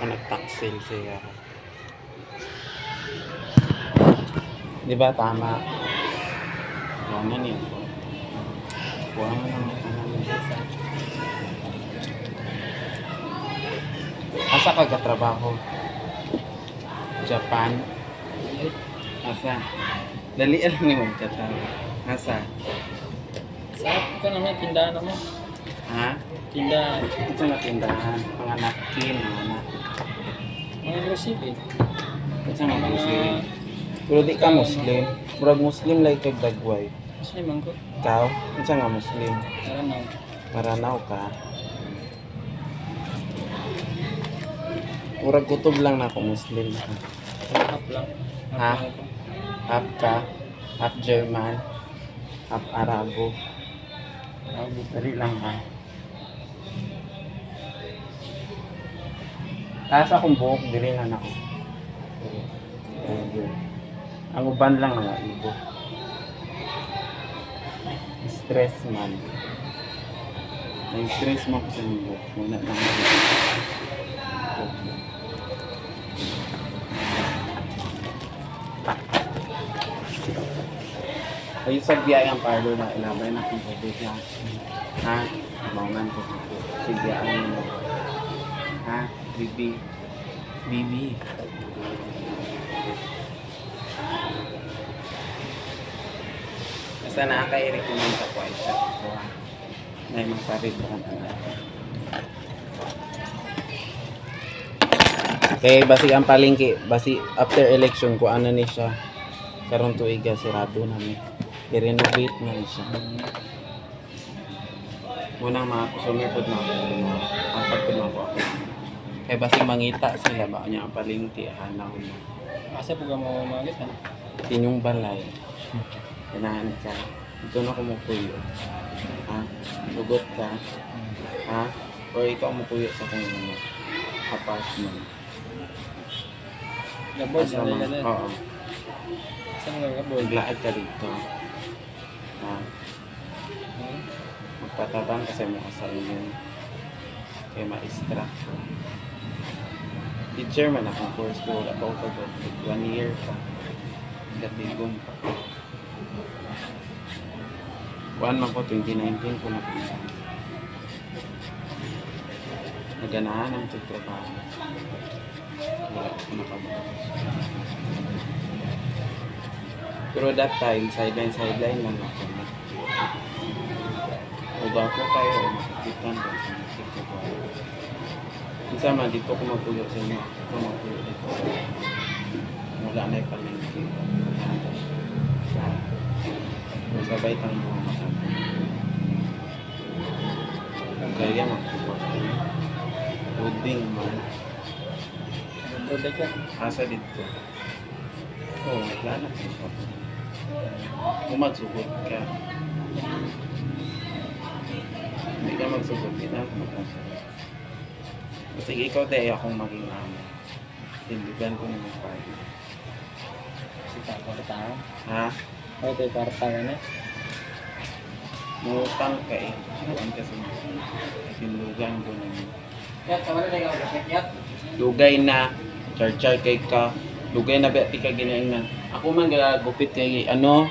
nagtaksil siya. Di ba tama? Buwan na niya po. Buwan na naman isa. Asa ka katrabaho? Japan? Asa? Dali lang ni mo katrabaho. Asa? Sa ko naman tindahan mo. Ha? Tindahan. Ito na tindahan. Mga napkin, mga anak. Mga grocery. Ito na grocery. Pero di ka Muslim. Murag Muslim like kag dagway. Muslim man ko. Ikaw? Ito nga Muslim. Aranaw. Maranaw ka. Murag kutob lang na ako Muslim. Half lang. Ha? Half lang ako. Half ka, half German, half Arabo. Dali lang ha. Taas akong buhok, dili na ako. Ang uban lang nga, ibo. Stress man. Na-stress mo ko sa ibo. Muna lang. Ayun sa biyayang parlor na ilabay na kung pwede siya. Ha? Maungan ko po. Si biyayang mo. Ha? Bibi. Bibi. Basta na kay recommend sa white shop ko ha. Na yung magparit ko kang Okay, basi ang palengke, basi after election ko ano ni siya. Karon tuiga sirado namin. I-renovate na ni siya. Munang mga customer po na ako. Pagpag po na ako. Kaya basi mangita sila ba niya ang palengke hanaw na. Asa po ka mo magit ha? Tinyong balay. Ganahan ka. Ito na kumukuyo. Ha? Lugot ka. Ha? O ikaw mukuyo sa kong mga apartment. Gabon Asa sa man? nila. Oo. Asa mo gabon? Maglaad ka dito. Ha? Magpatabang kasi mo sa inyo. Kaya maestra. Teacher man akong course ko. Wala pa ako 1 year pa. Gatigom pa. 1 man po, 2019 ko napunta. Naganahan ang trabaho. Wala ko nakabukas. Pero that time, sideline lang ako. Huwag ako kayo, makakitan ko sa trabaho. Minsan man, dito ko magpuyo sa inyo. Ako magpuyo dito. Wala na yung palengke. Sabay tang mga mata. Kaya magpuyo. Uding man. Product ka. Asa dito. Oo, naglalak ko. Kung magsugod ka. Hindi ka magsugod, hindi na ako magkasya. Kasi ikaw tayo akong maging amo. Tindigan ko na mag-party. Si Papa tao. Ha? Ay tay para tayo na. Mutang ka eh. Buwan ka sa mga. Tindugan ko na yun. Yat, wala na yung yat. Lugay na. Char-char kay ka. Lugay na ba? Tika ginayin na. Ako man gagupit kay ano?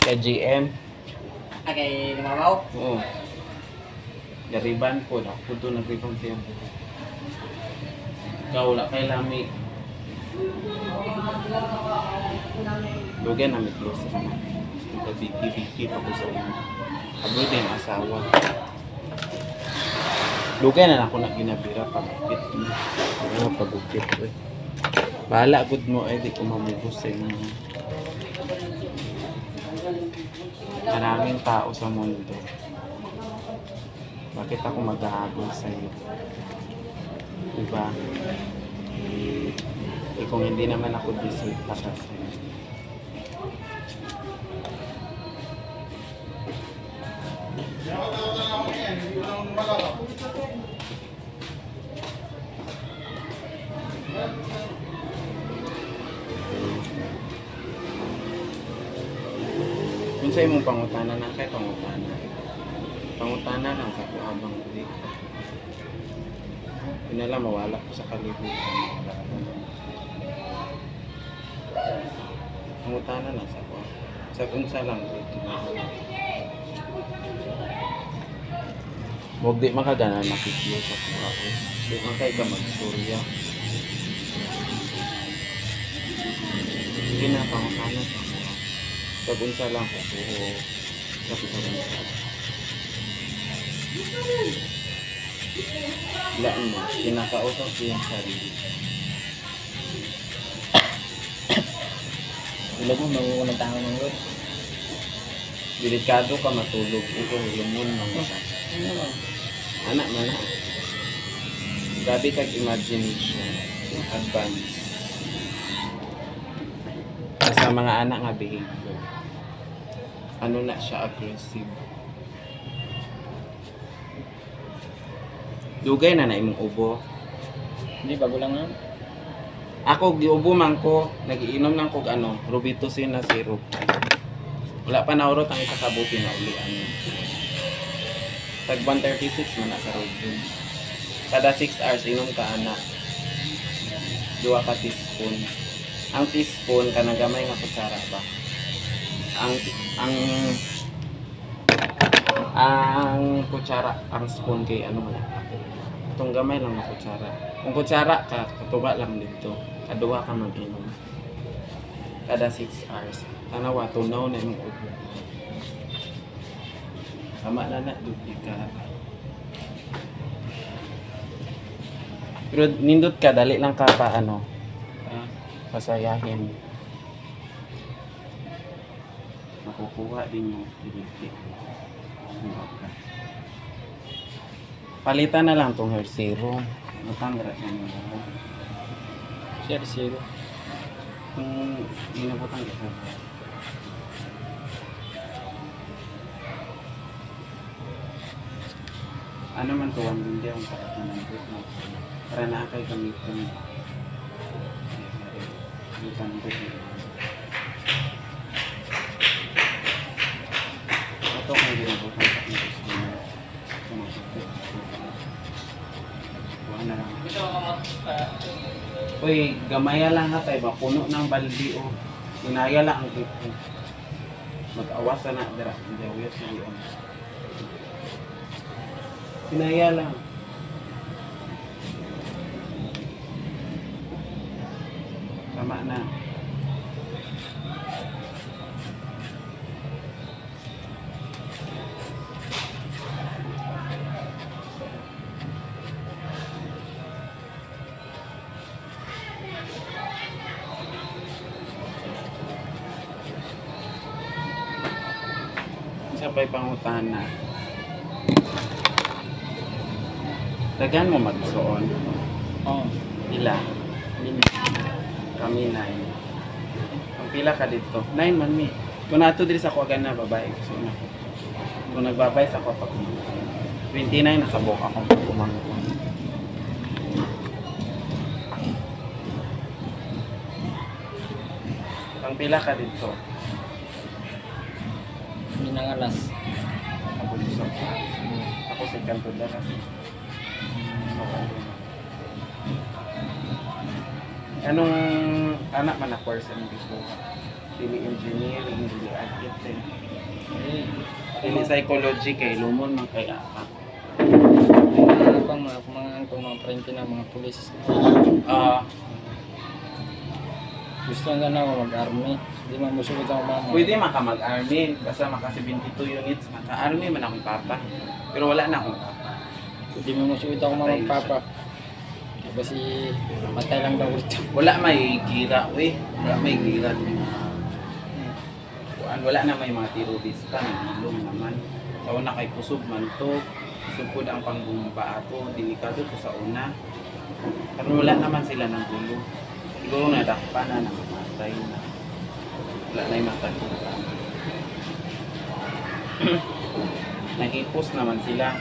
Kay GM. Okay, lumabaw. Oo. Gariban ko. Ako doon nagriban siya. Ikaw wala kay lami. Lugay na may close ka na. Biki-biki pa ko sa inyo. Abo din asawa. Lugay na ako na ginabira pagupit mo. Ano pagupit ko eh. Bahala good mo eh. Di ko mamugos sa inyo. Maraming tao sa mundo. Bakit ako maghahabol sa iyo? Diba? Eh kung hindi naman ako bisita kasi. Minsan yung pangutana na kay pangutana. Pangutana lang sa habang dito. Yun na lang, mawala ko sa kalibutan. Pangutanan na sa ko. Sa unsa lang. Huwag di makagana nakikita sa kuha ko. Di makay ka magsurya. Sige na, pangutanan sa kuha. Sa unsa lang ko. Oo. Sa unsa. Laan mo, kinakausap ko yung sarili. Ilog mo, mag-uunang tao ng Lord. Delikado ka matulog. Ito, lumon ng mata. Ano ba? Anak man na. Grabe kag imagination. Advance. Sa mga anak nga behavior. Ano na siya, aggressive. Dugay na imong ubo. Hindi, bago lang nga. Ako, giubo man ko. Nagiinom ng kog ano, Robitussin na syrup. Wala pa naurot ang isa kabuti na ulian. Tag 136 man na sa road yun. Kada 6 hours, inom ka anak. 2 ka teaspoon. Ang teaspoon, kanagamay nga kutsara ba? Ang kutsara, ang spoon kay ano man. Itong gamay lang na kutsara. Kung kutsara ka, katuba lang dito. Kaduha ka mag-inom. Kada 6 hours. Tanawa, tunaw na yung ubo. Tama na na, duplikat. Pero nindot ka, dali lang ka pa ano, pasayahin. Makukuha din yung pilipit. Palitan na lang tong hair serum. Matangra siya nila. Share zero. Kung inabutan ka sa ano man to, ang hindi akong parang nandun na para nakakay gamitin. Ito kung ginabutan sa kong gusto mo. Buwan na lang. Uy, gamaya lang ha tayo. Puno ng baldi o. Inaya lang ang tipo. Mag-awas na dira. Hindi awiyat na yun. Inaya lang. Sama na. Sabay pangutahan na. Dagan mo magsuon. Oo. Ila. Hindi. Kami 9. Ang pila ka dito? 9 man mi. Kung nato diri sa kuwagan na babae. So, na. Kung nagbabay sa ko pag 29 nakabok akong kumangkong. Ang pila ka dito? Hindi nang alas. Ako dito. Ako sa kanto na kasi. Anong anak man na course ang gusto? Dili engineering, dili architect, dili psychology kay lumon man kay aka. Mga pang mga friend ko na mga pulis. Gusto nga na ako mag-army. Hindi man musugot ako mga Pwede maka mag-army, basta maka 72 units, maka-army man akong papa. Pero wala na akong papa. Hindi man musugot ako mga magpapa. Kasi matay lang daw ito. Wala may gira, wala may gira. Wala na may mga terorista, nagilong naman. Sa una kay kusog man to, sugod ang pangbumba ato, delikado ko sa una. Pero wala naman sila ng gulo. Siguro nadakpa na, nakamatay na. Wala na yung matay. Nag-ipos naman sila.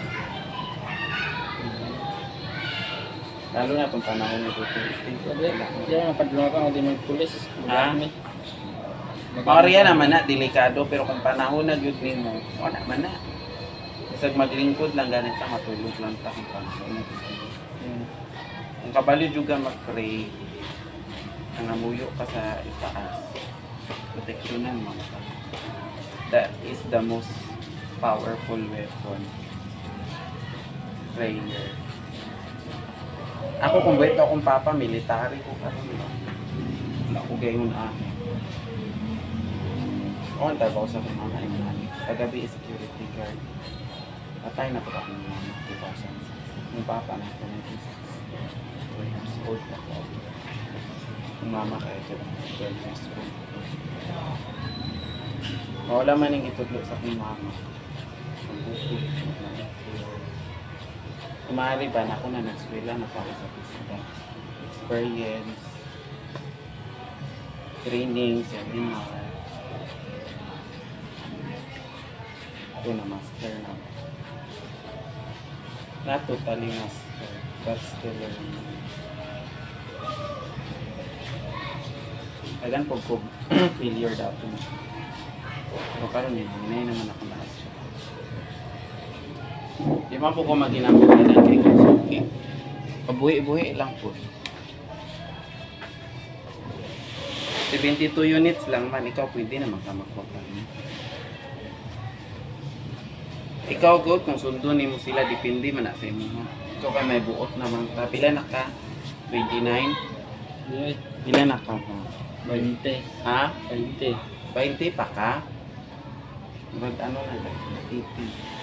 Lalo na itong panahon na ito. Hindi ako napadulungan ako, hindi mag-pulis. Mag-army. Maria naman na, delikado, pero kung panahon na yun mo, wala man na. Isag maglingkod lang, ganit ka, matulog lang ta kung panahon na. Ang kabalo juga mag-pray. Ang namuyo ka sa itaas. Proteksyonan mo ka. That is the most powerful weapon. Prayer. Ako kung buwito akong papa, military ko karon. Wala ko gayon O, ang tabaw sa kong mama yung nani. Kagabi is security guard. Patay na po akong mama, 2006. Yung papa na, 26. 2 years old na po. Yung mama kaya 12 years old. Wala man yung itudlo sa kong mama. Ang bukod. Kumari ba na ako na nagswela na pa ako sa physical experience, training, seminar. Ito na master na. Not totally master, but still learning. Agan po failure dato na. Pero karon yun, hinay naman ako lahat siya. Di man po ko maginamit na kay Konsuki. Pabuhi-buhi lang po. 72 units lang man, ikaw pwede naman ka magpapal. Ikaw good, kung sundo ni mo sila, depende man na sa imo. Ikaw ka may buot naman. Pila na ka? 29? Yeah. Pila na ka? 20. Ha? 20. 20 pa ka? Ano na, 80.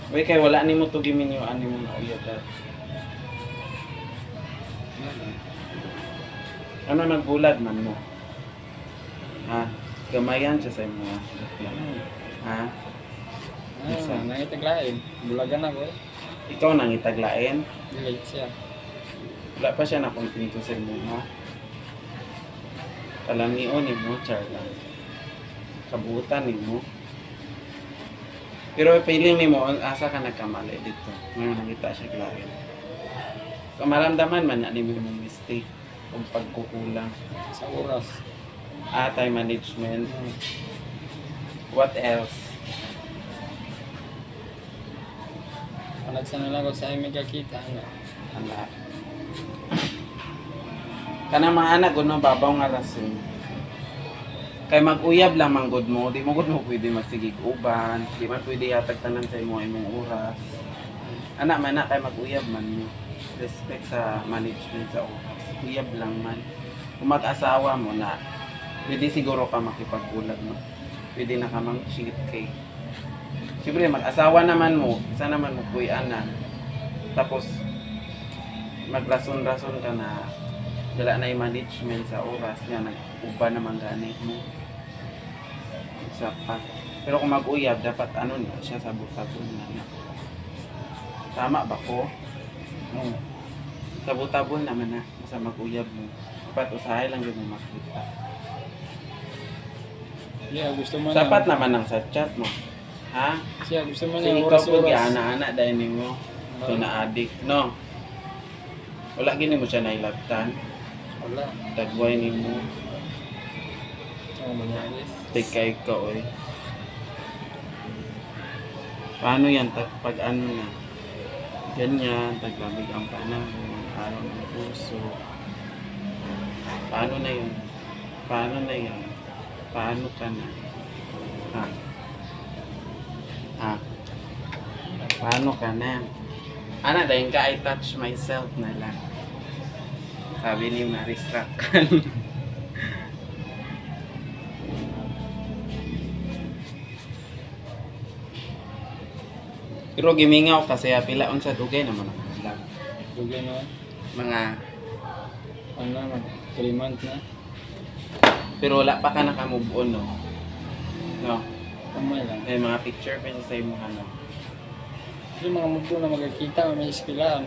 Uy, kay wala ni mo to giminyuan ni mo na uyod at. Ano nagbulad man mo? Ha? Gamayan siya sa imo. Ha? Isa. Nangitaglain. Bulagan ako. Ikaw nang itaglain? Late siya. Wala pa siya nakontinto sa imo, ha? Kalamion ni mo, char lang. Kabuutan ni mo. Pero feeling ni mo, asa ka nagkamali dito. Ngayon nakita siya klarin. Kung maramdaman man, ano yung mistake kung pagkukulang. Sa oras. Time management. What else? Panagsan na lang ako sa aming kakita. Anak. Kanang mga anak, no, babaw nga rason. Kay mag-uyab lang man good mo, di mo good mo pwede magsigig uban, di man pwede hatag tanan sa imong oras. Anak man na kay mag-uyab man mo. Respect sa management sa oras. Uyab lang man. Kung mag-asawa mo na, pwede siguro ka makipag-ulag mo. Pwede na ka mang-cheat kay. Siyempre, mag-asawa naman mo, isa naman mo kuyanan. Tapos, magrason-rason ka na wala na yung management sa oras niya, nag-uba naman ganit mo. Isa pa. Pero kung mag-uyab, dapat ano na siya sabot-sabot na. Tama ba ko? Sabot-sabot naman na sa mag-uyab mo. Dapat usahay lang yung makita. Yeah, gusto mo Sapat naman ang sa chat mo. Ha? Siya, gusto mo Kasi na ikaw po, oras-oras. ana-ana dahil mo. Ito na addict, no? Wala gini mo siya nailagtan. Wala. Tagway ni mo. Oo, manyaris. Take kay ka, oy. Paano yan? Pag ano na? Ganyan, taglamig ang panahon, araw ng puso. Paano na yun? Paano na yan? Paano ka na? Ha? Ha? Paano ka na? Ana, dahil ka, I touch myself na lang. Sabi ni Maris Rakan. Pero gimingaw kasi pilaon sa dugay naman ang vlog. Dugay na. Mga, Ano naman? 3 months na. pero wala pa ka naka-move on, no? No? Kamay lang. May mga picture pa siya sa imo, ano? Yung mga mundo na magkakita, may ispilaan.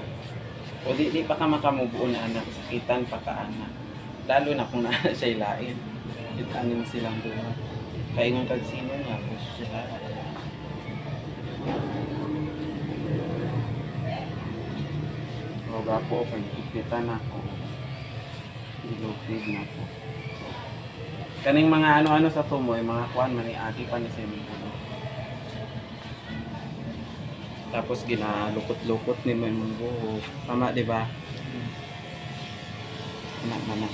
O di pa ka maka-move on, anak. Sakitan pa ka, anak. Lalo na kung naana siya ilain. Itangin silang doon. Kaingon kag sino nga, gusto siya. O gapo, pagkikitan ako. Ilupid na po. Kaning mga ano-ano sa tumoy, mga kuan man ni ati pa ni sa imong Tapos ginalukot-lukot ni mo yung buhok. Tama, di ba? Tama.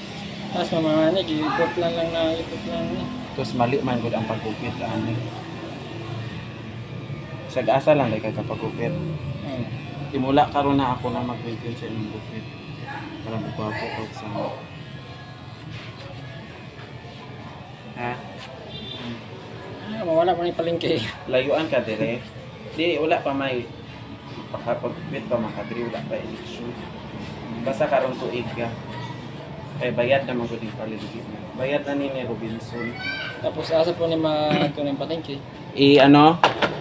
Tapos mamahanig, ikot lang na. Tapos mali man gud ang pagkupit ani. Sag-asa lang kay kagapagupit. Simula karon na ako na mag-maintain sa imong gupit. Para magwapo ko sa ha? Mawala pa ni palengke. Layuan ka dire. Di wala pa may pakapagupit pa makadiri wala pa eleksyon. Basta karon tuig ka. Kay bayad na man gud yung palengke. Bayad na ni Robinson. Tapos asa po ni tunay palengke.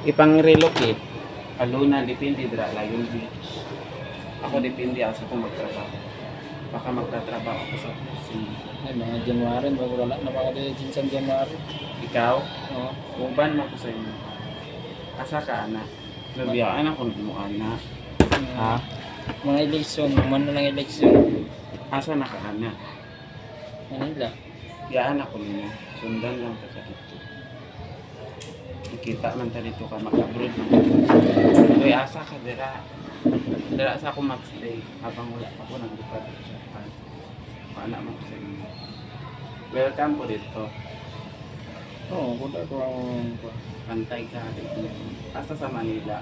Ipang-relocate. Aluna, depende dira, Lion Beach. Ako depende ako sa kung magtrabaho. Baka magtatrabaho ako sa pusin. Ay, mga January, wala na mga Jinsan January. Ikaw, Oo. uban mo ko sa inyo. Asa ka, anak? Nabiyaan ako mo, anak. Ha? Mga eleksyon, umano ng eleksyon. Asa na ka, anak? Manila. Yaan ako ninyo. Sundan lang ka sa dito. Ikita man ta dito ka, mag-abroad man. Uy, asa ka, dira. Dira sa ako mag-stay. Habang wala ako nag-lipad sa Japan. Paana mo ko sa inyo. Welcome po dito. Oo, kuda ko ang... Pantay ka dito. Asa sa Manila.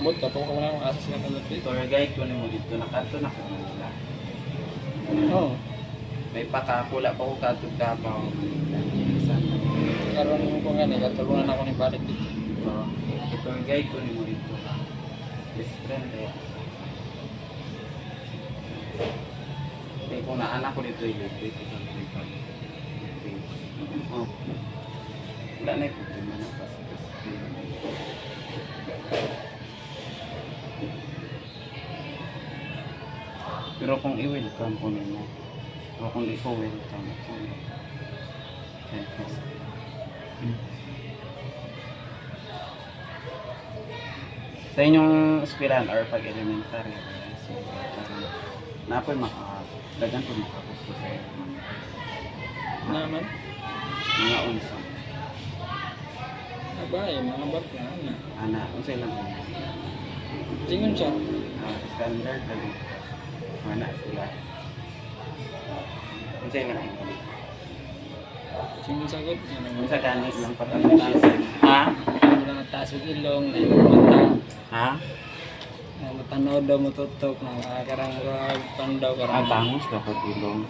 Bot, kapag ko lang asas na kalapit. Tour guide ko mo dito. Nakato na ko Manila. Oo. May pakakula pa ko katog Davao, Manila. Saan? Karoon ko nga katulungan ako ni Balik dito. Tour guide ko mo dito. Best friend eh. Eh kung naanak ko dito yung dito sa Manila. Oh. Wala na yung problema na kasi. Pero kung i-welcome ko nila, o kung ikaw welcome ko nila, sa inyong eskwelahan or pag-elementary, so, na po'y dagan po makagusto sa inyo. Naman? Mga unsa. Abay, mga bakla na. Ana, unsa lang. Singon siya. Standard lagi. Mana sila. Unsa lang. Singon sagot. Unsa ganit lang patanong. Ha? Hindi lang tasog ilong, na yung mata. Ha? Matanaw daw mo tutok, nakakarang pandaw Ang karang. bangos dapat ilong.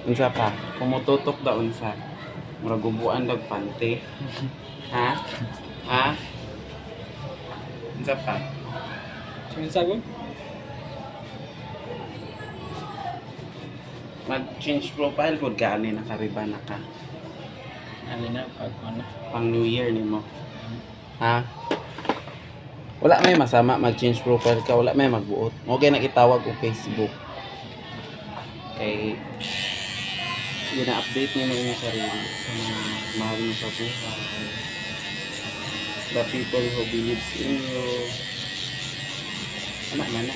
Unsa pa? Kumututok daw unsa. Murag gubuan dag pante. Ha? Ha? Unsa pa? Singon sagot? Mag-change profile ko gani nakariba na ka. Ali na, pag ano. Pang New Year nimo. Ha? Wala may masama mag-change profile ka, wala may magbuot. Okay na itawag o Facebook. Kay gina-update niyo na yung sarili sa mga mahal mo sa buhay. The people who believes in you. Anak mana?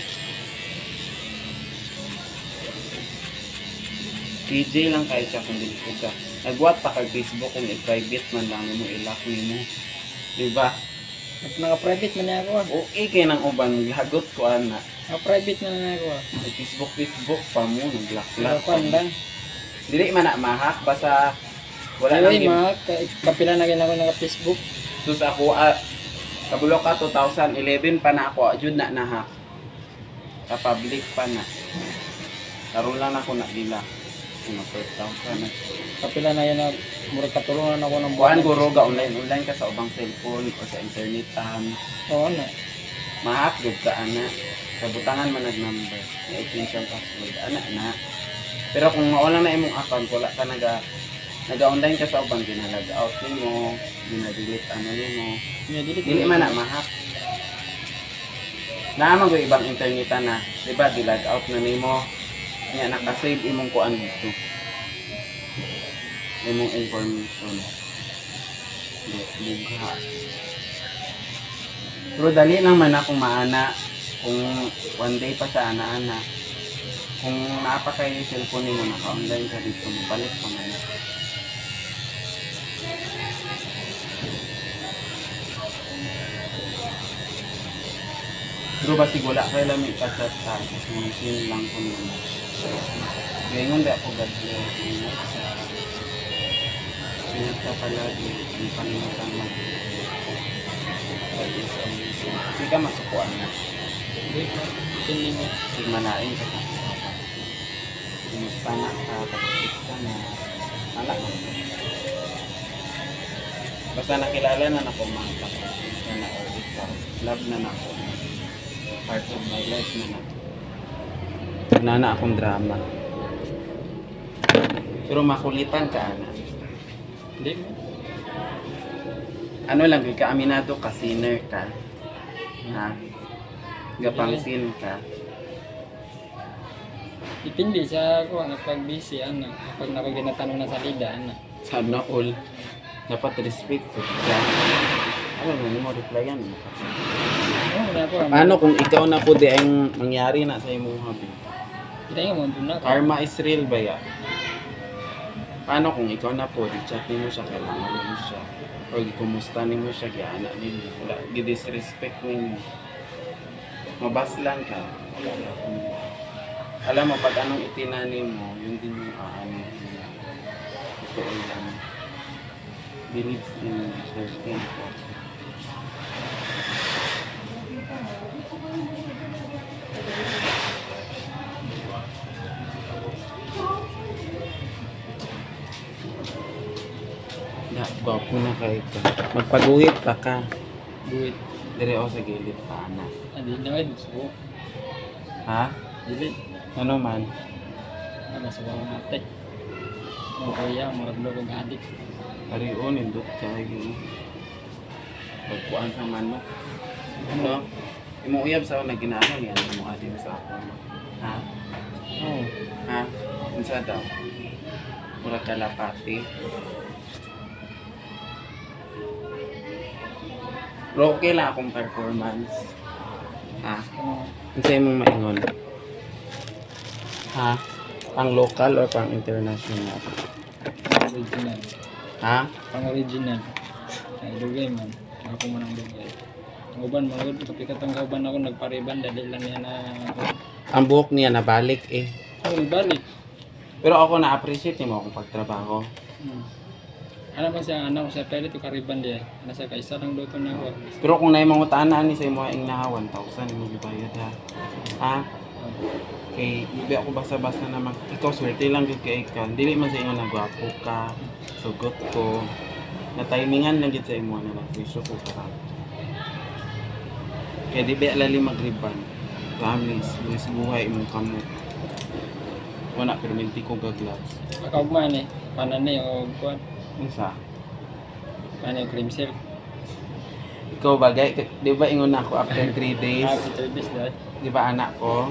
PJ lang kahit siya kung dito ka. Nagbuhat pa kay Facebook kung i-private man lang mo, i-lock mo. Diba? At naka-private man niya ako ah. Okay kay nang uban, lagot ko ana. Naka-private man niya ako ah. Facebook pa mo, nag-lock-lock. Pero lang. Dili man na mahak, basta wala Wala nang mga kapila na ako naka-Facebook. sus ako, kabulok ka 2011 pa na ako, jud na nahak. Ka-public pa na. Karoon lang ako na dila. Ano, 4,000 na. Kapila na yun na murag katulungan ako ng Buwan guro ga online ka sa ubang cellphone o sa internet Oo na. mahak jud ka ana. Sa butangan man nag-number. I-change ang password ana na. Pero kung mawala na imong account, wala ka naga-online ka sa ubang ginalag out nimo, gina-delete ano nimo. Dili man na mahak. Naman go ibang internet na, di ba? Di-log out na nimo. Nya naka-save imong kuan dito. Imong information. Bugha. Pero dali lang man akong maana kung one day pa sa ana-ana. Kung naapa kayo yung cellphone nimo, naka-online ka dito, balik pa man. Pero basig wala kay lami kasat ta. Sin lang ko nun. Ngayon di ako God-bless. Ingat ka palagi. Ang panimutan mo. Hindi ka masukuan na. Hindi ko. Hindi mo. Sigmanain ka sa kumusta na ka, pag-isip ka na. Wala ka. Basta nakilala na ako mga kapatid ka na or ikaw. Love na na ako. Part of my life na na. Nana akong drama. Pero makulitan ka, Ana. Hindi mo. Ano lang, ka aminado ka, sinner ka. Ha? Gapangsin ka. Depende sa ako, pag busy, ano. Pag ako ginatanong na salida, ano. Sana all. Dapat respect ko. Ano mo replyan mo? Oo, wala po. Paano kung ikaw na po di ang mangyari na sa imong hobby? Kita nga mo, doon na. Karma is real ba ya? Paano kung ikaw na po, di-chat mo siya, kailangan mo siya. O kumusta mo siya, giana ninyo. Wala, gi-disrespect ninyo. Mabaslan ka. Alam mo, pag anong itinani mo, yun din yung aano. Ito ay believes in certain thoughts. Gwapo na kayo ka. Magpaguhit pa ka. Buwit. Dire ako sa gilid pa, Ana. Hindi na kayo, gusto. Ha? Dili. Ano man? Ano, sa mga mate. Mga kuya, mga blog adik. Arion, indot kayo. Pagkuhan sa manok. Ano? Imong uyab sa ako na ginaaman yan. Imong adim sa ako. Ha? Oo. Ha? Unsa daw? Mura kalapati. Pero okay lang akong performance. Ha? Unsa imong maingon? Ha? Pang local or pang international? Original. Ha? Pang original. Ay, dugay man. Ako man ang dugay. Ang uban, mga good. Kapag katang kauban ako, nagpariban. Dali lang yan na ako. Ang buhok niya nabalik eh. Ako, balik. Pero ako na-appreciate mo akong pagtrabaho. Ano man siya, anak ko siya, pero ito kariban diya. Ano siya, kaisa lang doon na ako. Pero kung naimangutaan na ni sa imo ing na 1,000 mo gibayad ha. Ha? Kay hindi ako basta-basta na mag ikaw swerte lang gid kay ikaw. Dili man sa inyo nagwapo ka, sugot ko. Na timingan lang gid sa imo na nagwisyo ko ka. Kaya di ba lali magriban. Promise, buwis buhay imong kamot. Wala perminti ko gaglass. Makaugman eh. Panani o kuwan. Unsa? Panani o cream silk. Ikaw bagay, di ba ingon ako after 3 days? Happy service dahil. Di ba anak ko?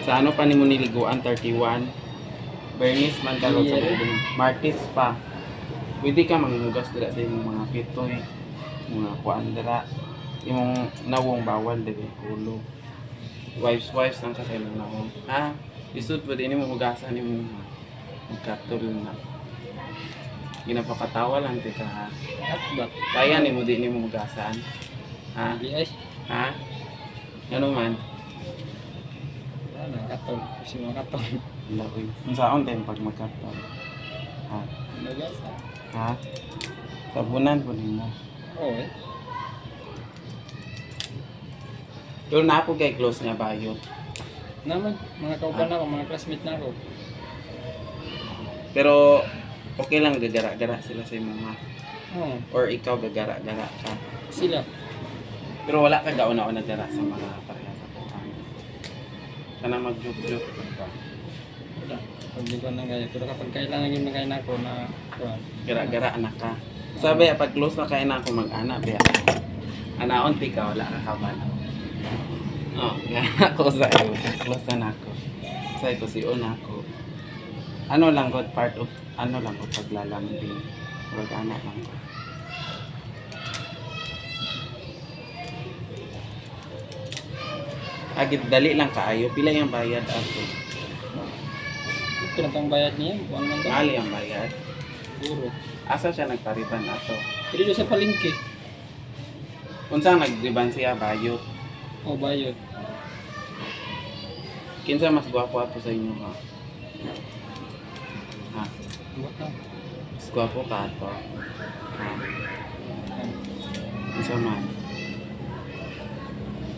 Sa ano pa ni mo niliguan? 31? Bernice man karon sa Yeah. Martis pa. Pwede ka manghugas dira sa imong mga pitoy. Mga kuan dira. Imong nawong bawal dili ulo. Wives ang sa imong nawong. Ha? Isud pwede ni mo hugasan imong magkatol na. Ginapakatawa lang ti ka ha. At ba? Kaya ni mo di ni mo hugasan. Ha? Hindi ay. Ha? Ano man? Ano, katol. Kasi mga katol. Lakoy. Unsaon tayo pag magkatol? Ha? Nagasa. Ha? Sabunan po mo. Oo eh. Pero na po kay close nga bayot. Naman, mga kauban ako, mga classmate na ako. Pero okay lang gagara-gara sila sa imong ha. Oo. Or ikaw gagara-gara ka. Sila. Pero wala ka gauna-una dara sa mga pareha sa kuhan. Kana mag-joke-joke ka. Wala. Pag di ko nang kaya. Pero kapag kailangan yung mga na ako na kuwan. Gara-gara anak ka. Sabi pag close na kay na ako mag-ana biya. Anaon ti ka wala ka kaban. Oh, gana ko sa iyo. Close na ako. Sa ito si una ko. Ano lang god part of ano lang ko paglalambing. Wag anak lang ko. Agit dali lang kaayo. Pila yung bayad ato? Ito na tong bayad niya. Buwan man to. Mali ang bayad. Puro. Asa siya nagpariban ato? Pero doon sa palengke. Unsa nagriban siya bayot? O bayot. Kinsa mas gwapo ato sa inyo ha? Ha? Baka. Mas gwapo ka ato? Ha? Kinsa man?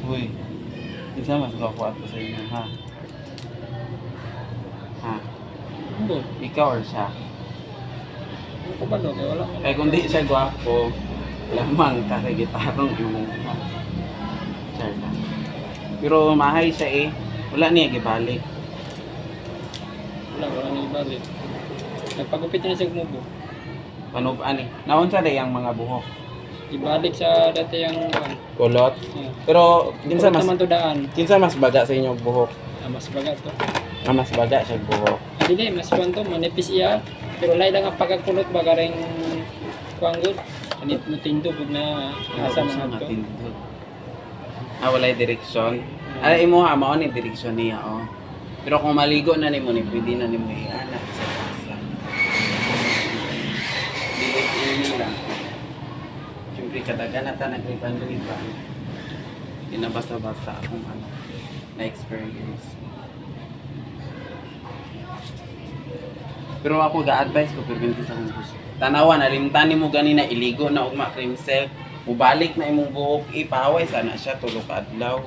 Uy. Kinsa mas gwapo ato sa inyo ha? Ha? Ano? Ikaw or siya? Ano ko ba kaya wala man. Kaya kung di siya gwapo, lamang ka kay gitarong imong char lang. Pero mahay siya eh. Wala niya gibalik. Wala nang ibalik. Nagpagupit na siya kumubo. Panubaan eh. Naon sa dayang mga buhok. Ibalik sa dati yung Kulot. yeah. Pero kinsa mas naman to daan. kinsa mas baga sa inyong buhok? Mas bagat to. Mas baga siya buhok. Hindi, mas kwanto, manipis iya. Pero lain lang ang pagkakulot baga rin kuanggod. Anit mo tindo pag na asa mga to. Matindog. Walay direksyon. Ay imo ha mao ni direksyon niya oh. Pero kung maligo na nimo ni pwede na nimo iana sa basa. Dilit ini lang. Siyempre kadagan na ta nagriban-riban. Hindi na basta-basta akong na experience. Pero ako ga-advise ko perminti sa akong gusto. Tanawa na limtan nimo ganina iligo na ugma cream silk. Mubalik na imong buhok ipaway sana siya tulo ka adlaw.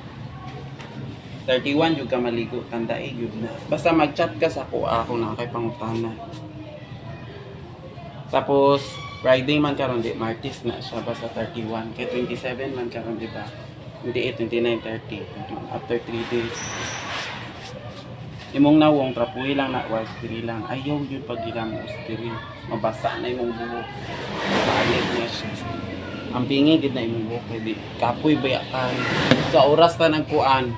31 jud ka maligo tandai jud na. Basta mag-chat ka sa ako na kay pangutana. Tapos Friday man karon di Martis na siya basta 31 kay 27 man karon di ba? 28, 29, 30 after 3 days. Imong nawong trapuhi lang na was diri lang. Ayaw jud pag gilamos diri. Mabasa na imong buhok. Balik na siya. Ang pingi gid na imong buhok kay di kapoy bayakan. Sa oras ta nagkuan.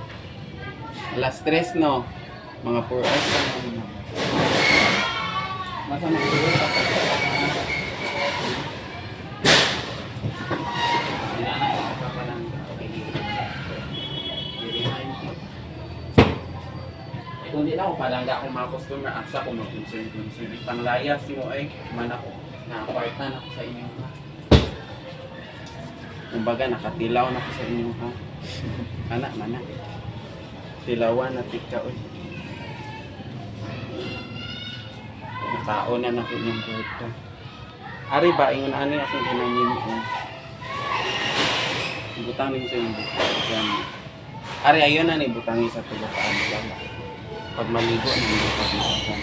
Alas 3 no. Mga 4 hours lang naman. Masa magbuhok ka sa kung di na ako palangga akong mga customer, asa ko mag-concern. Panglayas mo ay man ako. Na-apartan ako sa inyo ha. Kumbaga nakatilaw na ako sa inyo ha. Anak, mana. Tilawan na tika oy. Nakaon na na ko yung puta. Ari ba, ingon ani akong ginanin ko. Butangin sa inyo. Ari, ayun na ni butangin sa tulokaan. Pag maligo na hindi pa dito.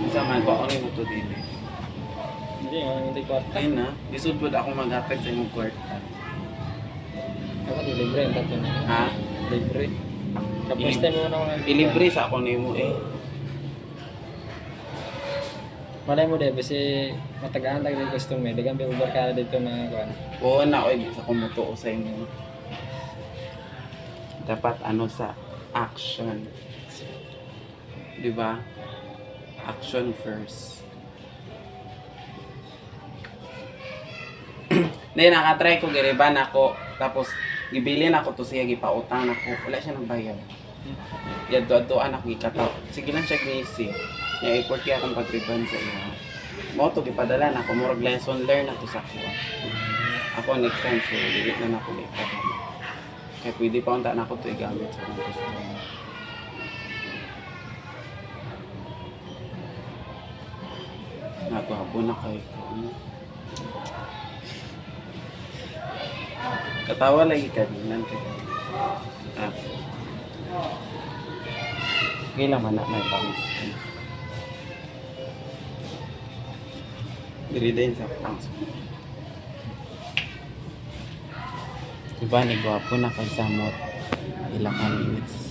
Isa man ko, ano yung ito din eh. Hindi kwarta. Ayun na, isod po ako mag-atag sa imong kwarta. Ako di libre ang tato na. Ha? Libre. Tapos time mo na ako Ilibre sa ako nimo eh. Malay mo de, kasi matagaan lang yung customer. Dagang biubar ka dito na kuan. Oo na, oy, sa kumutuo sa inyo. Dapat ano sa action. Di ba? Action first. Then nakatry ko giriban ako. Tapos gibilin ako to siya gipautang nako. Wala siya nang bayad. Yadto anak gikataw. Sige lang siya gisi. Nya i-porti akong pagriban sa iya. Mo to gipadala na ko murag lesson learn na to sa ako. Ako next time so dili na nako gipadala. Kaya pwede pa unta na ako ito igamit sa mga customer. Nagwabo na kayo ko. Katawa lagi kaninan kayo. Ah. Kailan man na may bangs. Diri din sa bangs. Diba ni gwapo na kay samot ilang minutes.